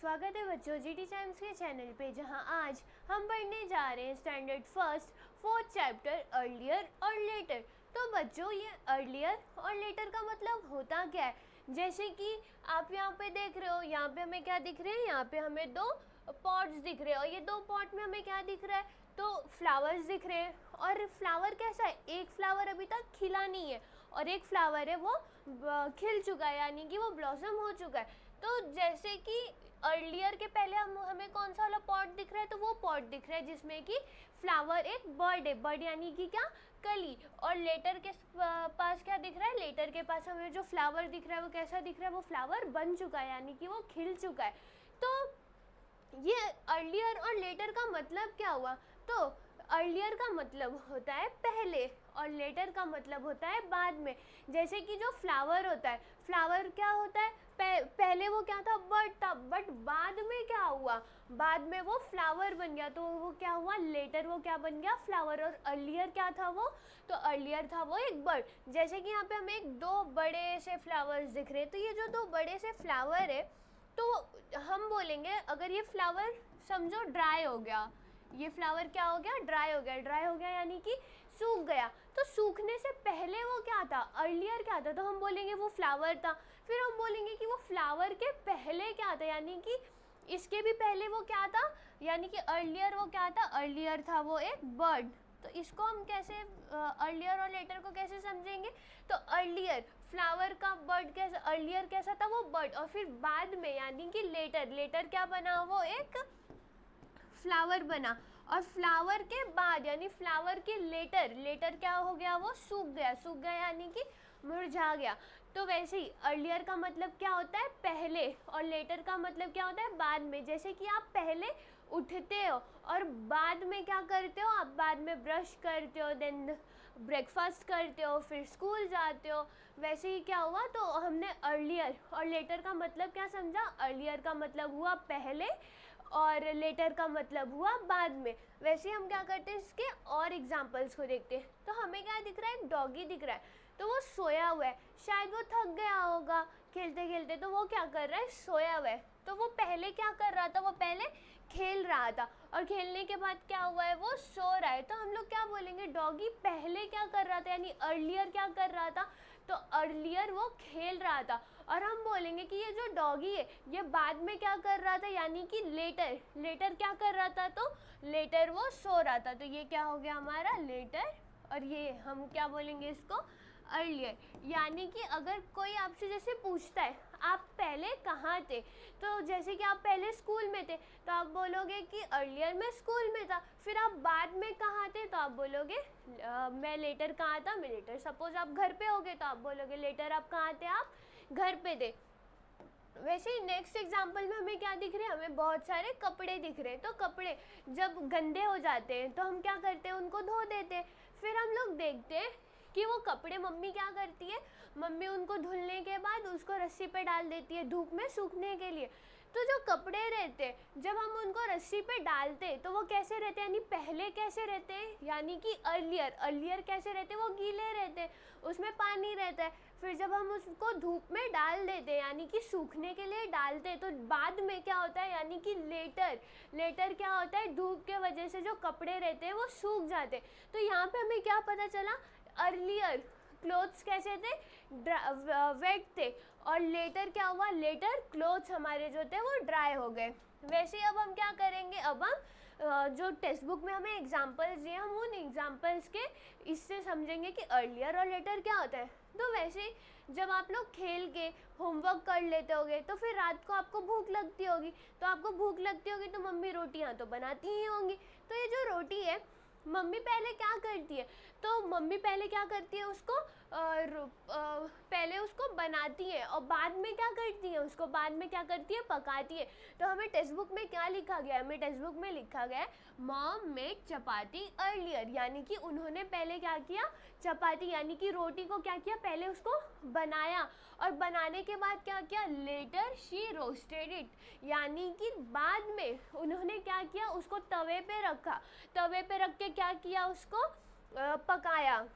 स्वागत है बच्चों जीटी टाइम्स के चैनल पे, जहां आज हम पढ़ने जा रहे हैं standard first 4th chapter earlier और लेटर। तो बच्चों, ये अर्लियर और लेटर का मतलब होता क्या है? जैसे कि आप यहाँ पे देख रहे हो, यहाँ पे हमें क्या दिख रहे हैं? यहाँ पे हमें दो पॉट्स दिख रहे हैं और ये दो पॉट में हमें क्या दिख रहा है? तो फ्लावर्स दिख रहे हैं। और फ्लावर कैसा है? एक फ्लावर अभी तक खिला नहीं है और एक फ्लावर है वो खिल चुका है, यानी कि वो ब्लॉसम हो चुका है। तो जैसे कि अर्लियर के पहले हमें कौन सा वाला पॉट दिख रहा है? तो वो पॉट दिख रहा है जिसमें कि फ्लावर एक बर्ड है, बर्ड यानी कि क्या? कली। और लेटर के पास क्या दिख रहा है? लेटर के पास हमें जो फ्लावर दिख रहा है वो कैसा दिख रहा है? वो फ्लावर बन चुका है, यानी कि वो खिल चुका है। तो ये अर्लियर और लेटर का मतलब क्या हुआ? तो अर्लियर का मतलब होता है पहले और लेटर का मतलब होता है बाद में। जैसे कि जो फ्लावर होता है, फ्लावर क्या होता है? पहले वो क्या था? बर्ड था, बट बाद में क्या हुआ? बाद में वो फ्लावर बन गया, तो वो क्या हुआ? लेटर वो क्या बन गया? फ्लावर। और अर्लियर क्या था वो? तो अर्लियर था वो एक बर्ड। जैसे कि यहाँ पे हमें एक दो बड़े से फ्लावर्स दिख रहे हैं, तो ये जो दो बड़े से फ्लावर है, तो हम बोलेंगे अगर ये फ्लावर समझो ड्राई हो गया, ये फ्लावर क्या हो गया? ड्राई हो गया। ड्राई हो गया यानी कि सूख गया। तो सूखने से पहले वो क्या था? अर्लियर क्या था? तो हम बोलेंगे वो फ्लावर था। फिर हम बोलेंगे कि वो फ्लावर के पहले क्या था, यानी कि इसके भी पहले वो क्या था? यानी कि अर्लियर वो क्या था? अर्लियर था वो एक बर्ड। तो इसको हम कैसे अर्लियर और लेटर को कैसे समझेंगे? तो अर्लियर फ्लावर का, बर्ड कैसा? अर्लियर कैसा था? वो बर्ड। और फिर बाद में यानी कि लेटर, लेटर क्या बना? वो एक फ्लावर बना। और फ्लावर के बाद यानी फ्लावर के लेटर, लेटर क्या हो गया? वो सूख गया। सूख गया यानी कि मुरझा गया। तो वैसे ही अर्लियर का मतलब क्या होता है? पहले। और लेटर का मतलब क्या होता है? बाद में। जैसे कि आप पहले उठते हो और बाद में क्या करते हो? आप बाद में ब्रश करते हो, देन ब्रेकफास्ट करते हो, फिर स्कूल जाते हो। वैसे ही क्या हुआ? तो हमने अर्लियर और लेटर का मतलब क्या समझा? अर्लियर का मतलब हुआ पहले और लेटर का मतलब हुआ बाद में। वैसे हम क्या करते हैं, इसके और एग्जांपल्स को देखते हैं। तो हमें क्या दिख रहा है? एक डॉगी दिख रहा है। तो वो सोया हुआ है, शायद वो थक गया होगा खेलते खेलते, तो वो क्या कर रहा है? सोया हुआ है। तो वो पहले क्या कर रहा था? वो पहले खेल रहा था और खेलने के बाद क्या हुआ है? वो सो रहा है। तो हम लोग क्या बोलेंगे? डॉगी पहले क्या कर रहा था, यानी अर्लियर क्या कर रहा था? तो अर्लियर वो खेल रहा था। और हम बोलेंगे कि ये जो डॉगी है ये बाद में क्या कर रहा था, यानी कि लेटर, लेटर क्या कर रहा था? तो लेटर वो सो रहा था। तो ये क्या हो गया हमारा? लेटर। और ये हम क्या बोलेंगे इसको? अर्लियर। यानी कि अगर कोई आपसे जैसे पूछता है आप पहले कहाँ थे, तो जैसे कि आप पहले स्कूल में थे तो आप बोलोगे कि अर्लियर मैं स्कूल में था। फिर आप बाद में कहाँ थे, तो आप बोलोगे मैं लेटर कहाँ था? मैं लेटर। सपोज आप घर पे होगे तो आप बोलोगे लेटर आप कहाँ थे? आप घर पे थे। वैसे ही नेक्स्ट एग्जाम्पल में हमें क्या दिख रहे हैं? हमें बहुत सारे कपड़े दिख रहे हैं। तो कपड़े जब गंदे हो जाते हैं तो हम क्या करते हैं? उनको धो देते हैं। फिर हम लोग देखते हैं कि वो कपड़े मम्मी क्या करती है? मम्मी उनको धुलने के बाद उसको रस्सी पे डाल देती है धूप में सूखने के लिए। तो जो कपड़े रहते हैं जब हम उनको रस्सी पे डालते हैं तो वो कैसे रहते हैं, यानी पहले कैसे रहते हैं? यानी कि अर्लियर। अर्लियर कैसे रहते हैं? वो गीले रहते हैं, उसमें पानी रहता है। फिर जब हम उसको धूप में डाल देते हैं यानी कि सूखने के लिए डालते हैं, तो बाद में क्या होता है? यानी कि लेटर। लेटर क्या होता है? धूप के वजह से जो कपड़े रहते हैं वो सूख जाते हैं। तो यहाँ पे हमें क्या पता चला? अर्लियर क्लोथ्स कैसे थे? वेट थे। और लेटर क्या हुआ? लेटर क्लोथ्स हमारे जो थे वो ड्राई हो गए। वैसे ही अब हम क्या करेंगे? अब हम जो टेक्स्ट बुक में हमें एग्जाम्पल्स दिए हम उन एग्जाम्पल्स के इससे समझेंगे कि अर्लियर और लेटर क्या होता है। तो वैसे जब आप लोग खेल के होमवर्क कर लेते होगे तो फिर रात को आपको भूख लगती होगी, तो आपको भूख लगती होगी तो मम्मी रोटियां तो बनाती ही होंगी। तो ये जो रोटी है मम्मी पहले क्या करती है? तो मम्मी पहले क्या करती है? उसको पहले उसको बनाती है और बाद में क्या करती है? उसको बाद में क्या करती है? पकाती है। तो हमें टेक्स्ट बुक में क्या लिखा गया है? हमें टेक्स्ट बुक में लिखा गया है मॉम मेड चपाती अर्लियर, यानी कि उन्होंने पहले क्या किया? चपाती यानी कि रोटी को क्या किया? पहले उसको बनाया और बनाने के बाद क्या किया? लेटर शी रोस्टेड इट, यानी कि बाद में उन्होंने क्या किया? उसको तवे पे रखा, तवे पे रख के क्या किया? उसको पकाया।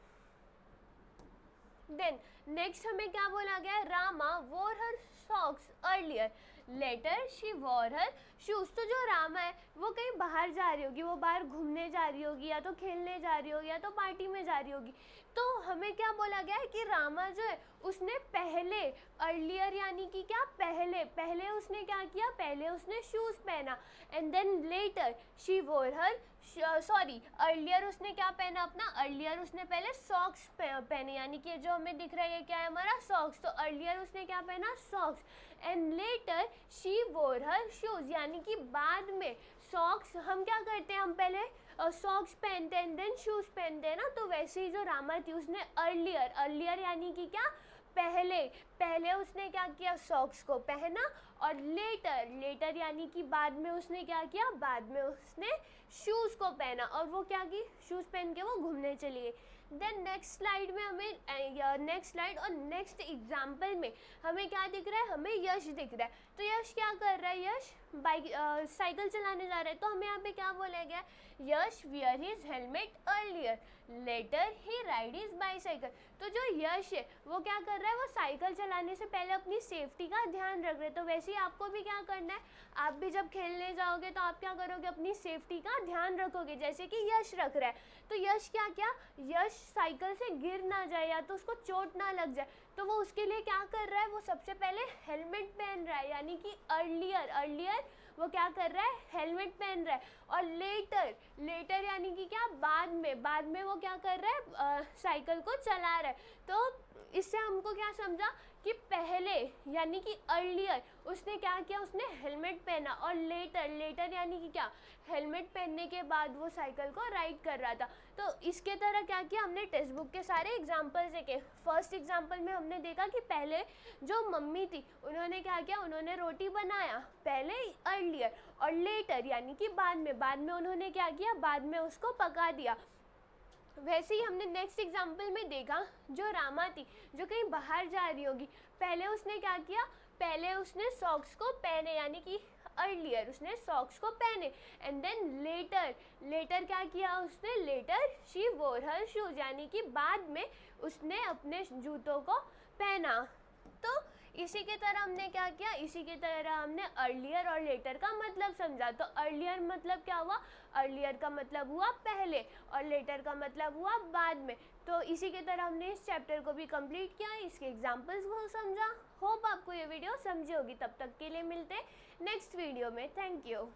देन नेक्स्ट हमें क्या बोला गया? Rama wore her socks earlier, later she wore her shoes. तो जो रामा है वो कहीं बाहर जा रही होगी, वो बाहर घूमने जा रही होगी, या तो खेलने जा रही होगी, या तो पार्टी में जा रही होगी। तो हमें क्या बोला गया है कि रामा जो है उसने पहले, अर्लियर यानी कि क्या, पहले पहले उसने क्या किया, पहले उसने शूज़ पहना। एंड देन लेटर शी वोर हर, सॉरी अर्लियर उसने क्या पहना अपना, अर्लियर उसने पहले सॉक्स पहने, यानी कि जो हमें दिख रहा है ये क्या है हमारा सॉक्स। तो अर्लियर उसने क्या पहना, सॉक्स। एंड लेटर शी वोर हर शूज़, यानी कि बाद में सॉक्स हम क्या करते हैं, हम पहले सॉक्स पहनते हैं देन शूज़ पहनते हैं ना। तो वैसे ही जो रामा थी उसने अर्लियर, अर्लियर यानी कि क्या, पहले, पहले उसने क्या किया, सॉक्स को पहना। और लेटर, लेटर यानी कि बाद में उसने क्या किया, बाद में उसने शूज़ को पहना। और वो क्या की, शूज़ पहन के वो घूमने चली गई। देन नेक्स्ट स्लाइड में हमें, नेक्स्ट स्लाइड और नेक्स्ट एग्जाम्पल में हमें क्या दिख रहा है, हमें यश दिख रहा है। तो यश क्या कर रहा है, यश बाइक साइकिल चलाने जा रहा है। तो हमें यहाँ पे क्या बोला गया, Yash wear his helmet earlier, later he ride his bicycle. तो जो यश है वो क्या कर रहा है, वो साइकिल चलाने से पहले अपनी सेफ्टी का ध्यान रख रहे हैं। तो वैसे ही आपको भी क्या करना है, आप भी जब खेलने जाओगे तो आप क्या करोगे, अपनी सेफ्टी का ध्यान रखोगे, जैसे कि यश रख रहा है। तो यश क्या क्या, यश साइकिल से गिर ना जाए या तो उसको चोट ना लग जाए, तो वो उसके लिए क्या कर रहा है, वो सबसे पहले हेलमेट पहन रहा है, यानी कि अर्लियर, अर्लियर वो क्या कर रहा है, हेलमेट पहन रहा है। और लेटर, लेटर यानी कि क्या, बाद में, बाद में वो क्या कर रहा है, साइकिल को चला रहा है। तो इससे हमको क्या समझा कि पहले यानी कि अर्लियर उसने क्या किया, उसने हेलमेट पहना। और लेटर, लेटर यानी कि क्या, हेलमेट पहनने के बाद वो साइकिल को राइड कर रहा था। तो इसके तरह क्या किया हमने, टेक्स्ट बुक के सारे एग्जाम्पल्स देखे। फर्स्ट एग्जाम्पल में हमने देखा कि पहले जो मम्मी थी उन्होंने क्या किया, उन्होंने रोटी बनाया, पहले अर्लियर। और लेटर यानी कि बाद में, बाद में उन्होंने क्या किया, बाद में उसको पका दिया। वैसे ही हमने नेक्स्ट एग्जाम्पल में देखा, जो रामा थी जो कहीं बाहर जा रही होगी, पहले उसने क्या किया, पहले उसने सॉक्स को पहने, यानी कि अर्लियर उसने सॉक्स को पहने। एंड देन लेटर, लेटर क्या किया उसने, लेटर शी वोर हर शूज, यानी कि बाद में उसने अपने जूतों को पहना। तो इसी की तरह हमने क्या किया, इसी की तरह हमने अर्लियर और लेटर का मतलब समझा। तो अर्लियर मतलब क्या हुआ, अर्लियर का मतलब हुआ पहले, और लेटर का मतलब हुआ बाद में। तो इसी की तरह हमने इस चैप्टर को भी कंप्लीट किया, इसके एग्जाम्पल्स को समझा। होप आपको ये वीडियो समझी होगी। तब तक के लिए मिलते हैं नेक्स्ट वीडियो में। Thank you.